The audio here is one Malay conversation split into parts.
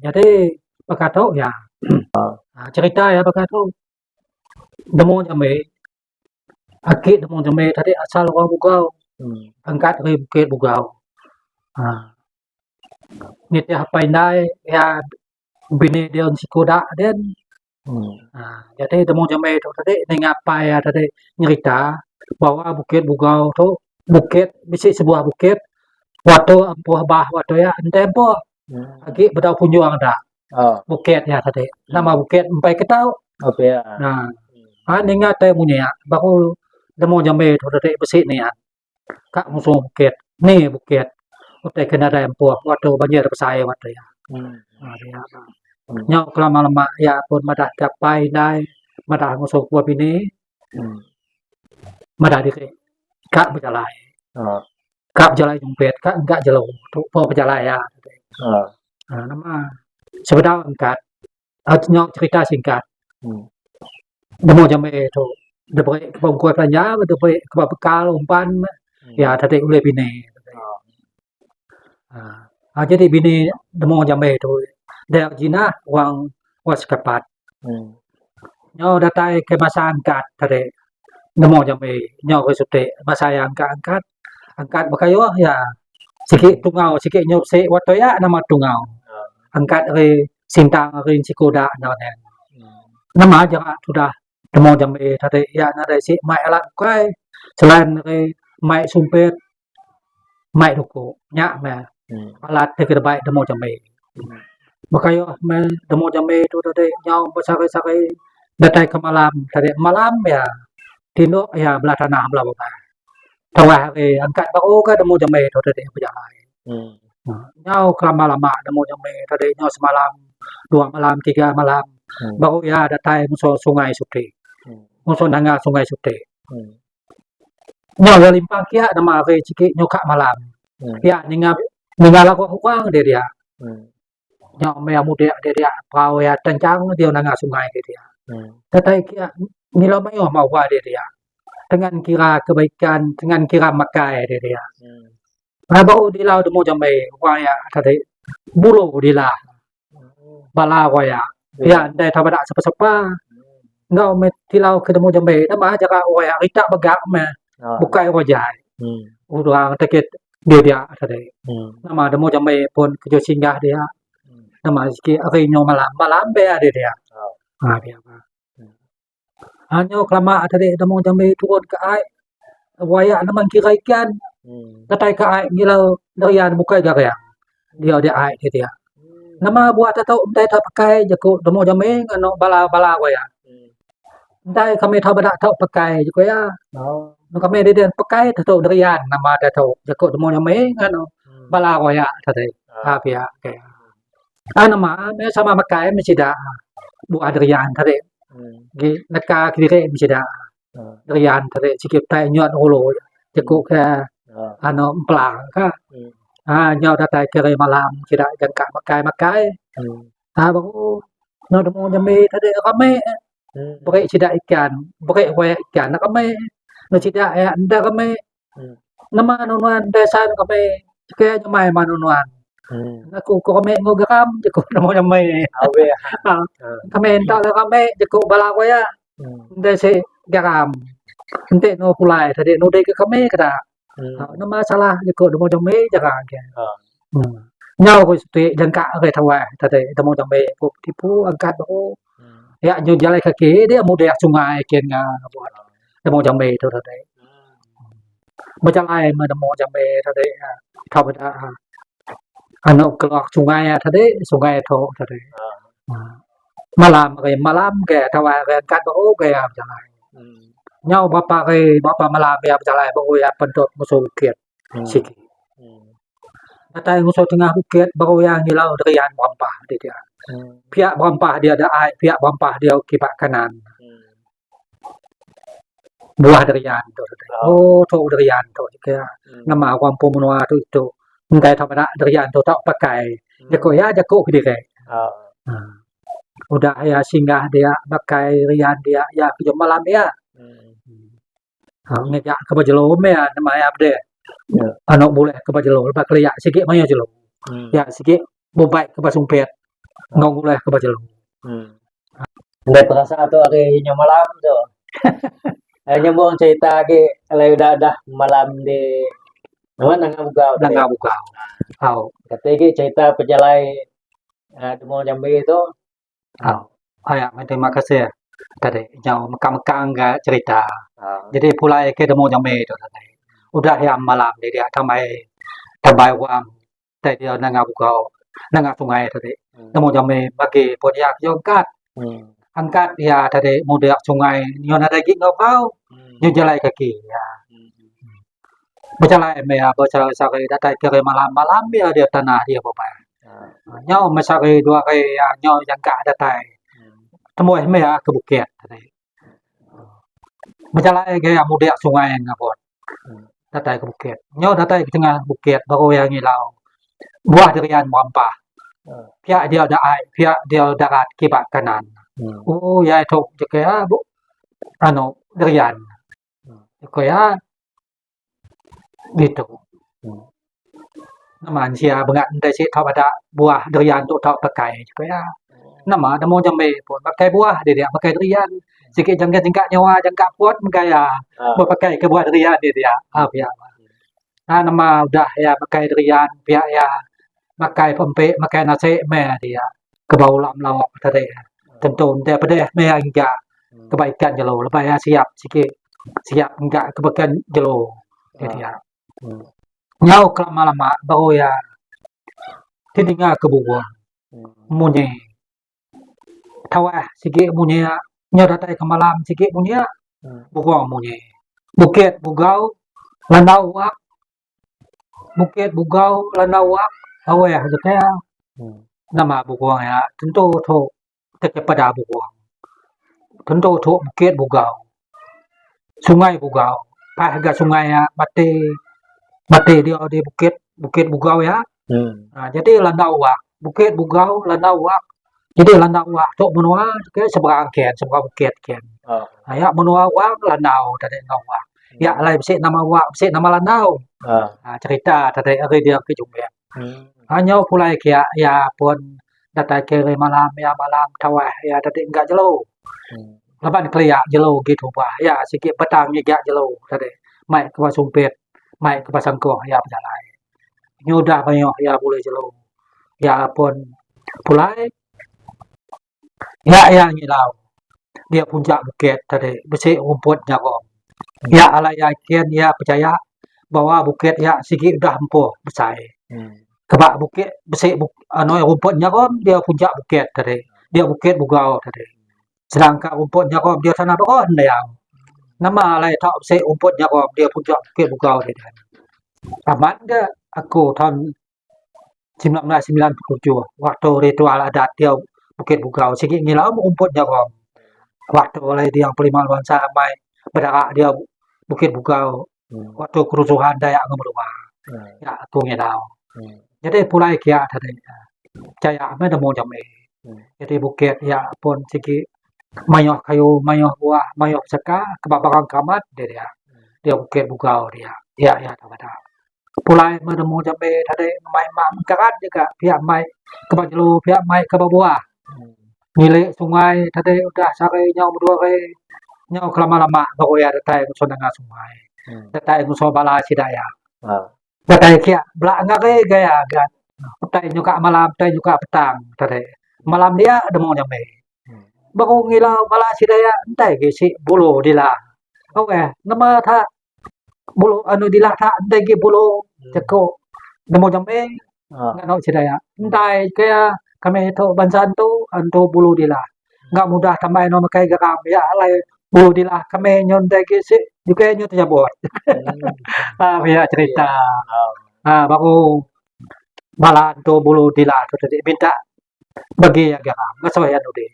Jadi pekatok ya. Cerita ya pekatok. Demo Jambe. Akik Demo Jambe tadi asal orang Bugau. Angkat dari Bukit Bugau. Ni teh pandai ya bini dia si kodak den. Jadi Demo Jambe tu tadi dengan apa ya tadi nyerita bahwa Bukit Bugau tu bukit bisi sebuah bukit waktu empuh bah waktu ya tempo lagi bedau punjuang dah bukit ya tadi nama bukit empai ketau ningat teh punya baru Demo Jambe tu tadi besi ni kak musuh bukit ni bukit utai kena ada empuh waktu banjir besar waktu ya nyau kelama-lama ya pun madah capai dai madah musuh buah bini madah diri kak berjalan kak berjalan jumpet kak enggak jelo tu po berjalan ya nama sebenarnya angkat nyok cerita singkat Demo Jambe tu deboi kebongkoi pelanja deboi kebab bekal umpan ya tadi oleh bini jadi bini Demo Jambe tu dia jinah wang waskepat nyok datai ke masa angkat tadi Demo Jambe nyok kesute masa yang angkat bakayo ya sikit tungau sikit nyop se waktu ya nama tungau angkat re sintang re sikoda nanen nama jaga sudah Demo Jambe tadi ya nada si mai alat kai selain re mai sumpet mai duko nya me alat terbaik Demo Jambe bakayo me Demo Jambe tu tadi nyau besar-besar datai ke malam tadi malam ya tinduk ya belah tanah belah bawah tawah angkat baru ke Demo Jambe tu tadi berjalan nyau kelama-lama Demo Jambe tadi nyau semalam 2 malam 3 malam baru ya datai musuh sungai Sukti musuh nanga sungai Sukti nyau ya limpang kia nama re cikik nyokak malam ya ningal aku uang dia nyau me muda dia pau ya tencang dia nanga sungai dia datai kia nilo mayo mau dia dengan kira kebaikan dengan kira makai dia baru di lau Demo Jambe waya tadi bulu di lah bala waya ya dai tabada sepa-sepa ngau me di lau ke Demo Jambe nama jaga waya rita begak me bukai wajai urang tekit dia tadi nama Demo Jambe pun kejo singgah dia nama sikit arinyo malam be dia dia hanyo kelama tadi Demo Jambe turun ke ai waya nama kira ikan datai ke ai ngilau darian bukai garang dia ai dia nama buat tahu dai tak pakai jeko Demo Jambe ngano bala waya dai kami tahu bada tahu pakai jeko ya kami dia pakai tahu darian nama tahu jeko Demo Jambe ngano bala waya tadi ya nama sama pakai mesti dah buat darian tadi neka kiri mesti dah darian tadi sikit tai nyot holo jeko ke pelang ka nyau datai kere malam kira jangka makai baru no Demo Jambe tadi rame beri cidak ikan beri waya ikan rame no cidak ya nda rame nama nunuan desa rame ke nyamai manunuan aku ko rame ngogram jeko Demo Jambe kame entak rame jeko bala waya desa garam ente no pulai tadi no dei ke kame kada nama salah jeko Demo Jambe jaga ke nyau ko sute jangka ke tawa tadi Demo Jambe tipu angkat baru ya nyu jalan kaki dia mudah sungai ken buat Demo Jambe tu tadi berjalan me Demo Jambe tadi thawada kelok sungai tadi sungai tu tadi malam ke tawa angkat baru ke berjalan nyau bapa malam ya berjalan baru ya pendok musuh bukit sikit datai musuh tengah bukit baru yang ngilau darian bampah dia pihak bampah dia ada ai pihak bampah dia kibak kanan buah darian tu tu darian tu kira nama kampung menua tu itu ngai thawada darian tu tak pakai jeko dia udah ya singgah dia pakai rian dia ya ke malam ya ngejak ke bajelo me nama ya abde anak boleh ke bajelo lepas keliak sikit maya jelo ya sikit Bo baik ke Sumpit. Ngong oleh ke Jelo. Andai perasaan tu harinya malam tu. Nyambung cerita ke kalau dah malam di mana Nangabugau. Nangabugau. Kata ke cerita perjalanan Demo Jambi itu. Terima kasih. Tadi jauh mekang-mekang cerita. Jadi pulai ke Demo Jambi itu tadi. Udah yang malam dia tambai wang tadi dia Nangabugau. Nangga sungai tadi. Demo Jambi bagi podiak jongkat. Angkat ya tadi mudah sungai nyon ada gig ngau nyo jalan kaki ya berjalan berjalan sehari datai ke malam-malam dia tanah dia apa nyo masari dua kali nyo jangka datai temu ke bukit tadi berjalan ke mudah sungai ngapot datai ke bukit nyo datai ke tengah bukit baru yang ngilau buah durian merampah pihak dia pihak dia darat kibak kanan ya itu juga durian kaya gitu nama sia bengat dari thau ada buah durian tu thau pakai kaya nama Demo Jambi pun pakai buah dia pakai durian sikit jangka nyawa jangka kuat gaya pakai ke buah durian dia ya nama udah ya pakai durian pihak ya pakai pempek pakai nasi dia ke bau lam lawak tadi tentu dia pedeh hingga kebaikan jelo lepas siap sikit siap enggak kebaikan jelo dia nyau lama-lama baru ya tinggal ke buah munye tawah sikit munye nyau datai ke malam sikit munye buah munye bukit bugau lanau wak bukit bugau lanau wak aweh kaya nama buah ya tentu tu kepada buah tentu tu bukit bugau sungai bugau harga sungai ya mati dia di bukit bugau ya jadi landau wak bukit bugau landau wak jadi landau wak tok menua ke seberang bukit ken ya menua wak landau tadi ngau wak ya lai besi nama wak besi nama landau cerita tadi dia ke jumbe hanya pulai kia ya pun datai ke malam ya malam tawah ya tadi enggak jelo laban keliak jelo gitu bah ya sikit petang ya jelo tadi mai ke Sumpit mai ke Sangkoh ya berjalan nyudah banyak ya boleh jelo ya pun pulai ya ngilau dia puncak bukit tadi besi rumput jagung ya ala yakin ya percaya bahwa bukit ya sikit dah empuh besar kebak bukit besi rumput jagung dia puncak bukit tadi dia bukit bugau tadi sedangkan rumput jagung dia tanah pohon dia nama lai tak besi rumput jagung dia puncak bukit bugau tadi aman ke aku tahun 1997 waktu ritual adat dia bukit bugau sikit ngilau rumput jagung waktu oleh dia Pelimaluan sampai berdarak dia bukit bugau waktu kerusuhan Dayak Ngemrua ya aku ngilau jadi pulai kia tadi percaya Demo Jambi jadi bukit ya pun sikit mayoh kayu mayoh buah mayoh seka kebabakan kamat dia bukit bugau dia ya tada pulai Demo Jambi tadi mai kerat juga pihak mai ke Bajelu pihak mai ke Babuah milik sungai tadi udah sare nyau dua kali nyau lama-lama baru ya datai ke tengah sungai datai ke Bala Sidaya datai kia belak ngare gaya gan datai juga malam datai juga petang tadi malam dia Demo Jambi baru ngilau Bala Sidaya entai ke si bulu dilah nama tha bulu dilah tha entai ke bulu ceko Demo Jambi ngano Sidaya entai kaya kami itu bansan tu antu bulu dilah enggak mudah tambah no makai garam ya alai bulu dilah kami nyontai ke si juga nyo terjabot ya cerita baru malah tu bulu dilah tu tadi minta bagi ya garam ngasoi ya dude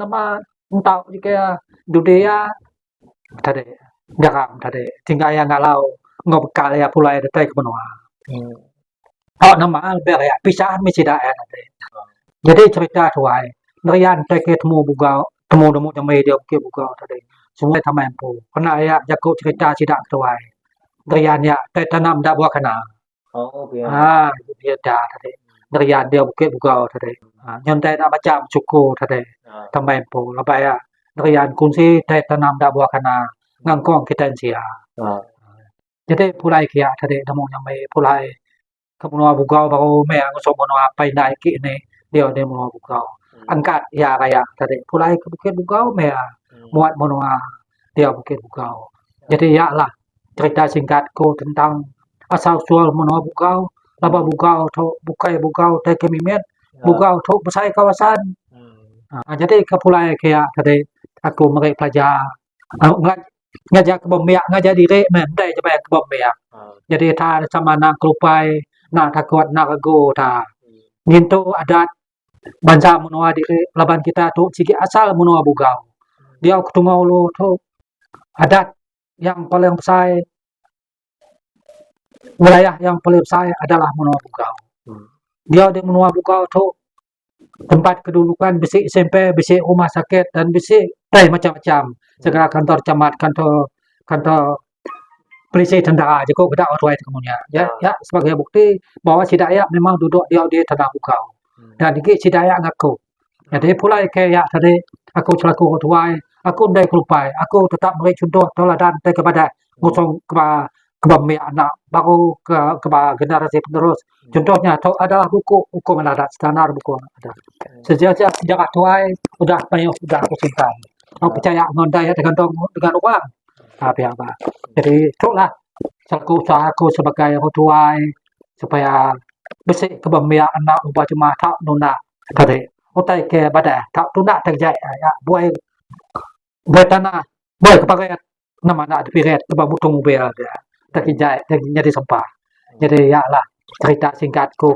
nama entau juga dude ya tadi garam tadi tinggal yang ngalau ngobekal ya pulai datai ke benua nama ber ya pisahan misi daerah tadi jadi cerita tuai nerian teke temu bugau temu Demo Jambi dia bukit bugau tadi semua tak mampu kena ya jago cerita sidak tuai nerian ya tanam dak buah kana dia dah tadi nerian dia Bukit Bugau tadi. Nyontai nak macam cukup tadi. Temempo labaya nerian kunci teh tanam dak buah kana ngangkong kita sia. Jadi pulai kia tadi demo nyamai pulai kemenua Bugau baru me ngosok menua pai naik ki ni dia menua Bugau. Angkat ya raya tadi pulai ke Bukit Bugau me muat menua dia Bukit Bugau. Jadi ya lah cerita singkatku tentang asal usul menua Bugau, laba Bugau tu bukai Bugau teh kemimet, Bugau tu besar kawasan. Jadi ke pulai kia tadi aku mari pelajar ngajak kebemiak ngajak diri mendai je bayar kebemiak. Jadi ta sama nak kelupai nak takut nak ragu ta. Ngintu adat bangsa menua diri laban kita tu sigi asal menua Bugau. Dia ketemu lu tu adat yang paling besar wilayah yang paling besar adalah menua Bugau. Dia di menua Bugau tu tempat kedudukan besi SMP, besi rumah sakit dan besi macam-macam. Segala kantor camat, kantor polisi tentara je kok kedak orang kemunya. Ya sebagai bukti bahwa si Dayak memang duduk dia di tanah Bugau. Dan dikit si Dayak ngaku. Jadi pulai kayak tadi aku selaku ketua, aku ndai kelupai, aku tetap beri contoh teladan kepada ngusung kebami anak baru ke generasi penerus. Contohnya tu adalah buku hukum adat standar buku adat. Sejak tuai sudah banyak sudah aku simpan. Aku percaya ngondai dengan orang. Tapi apa? Jadi itulah selaku usaha aku sebagai ketua supaya besi kebami anak ubah cuma tak nuna tadi. Utai ke badan tak tuna terjadi ya buai tanah buai keparet nama nak dipiret ke butung mobil dia terjadi jadi sempah. Jadi ya lah cerita singkatku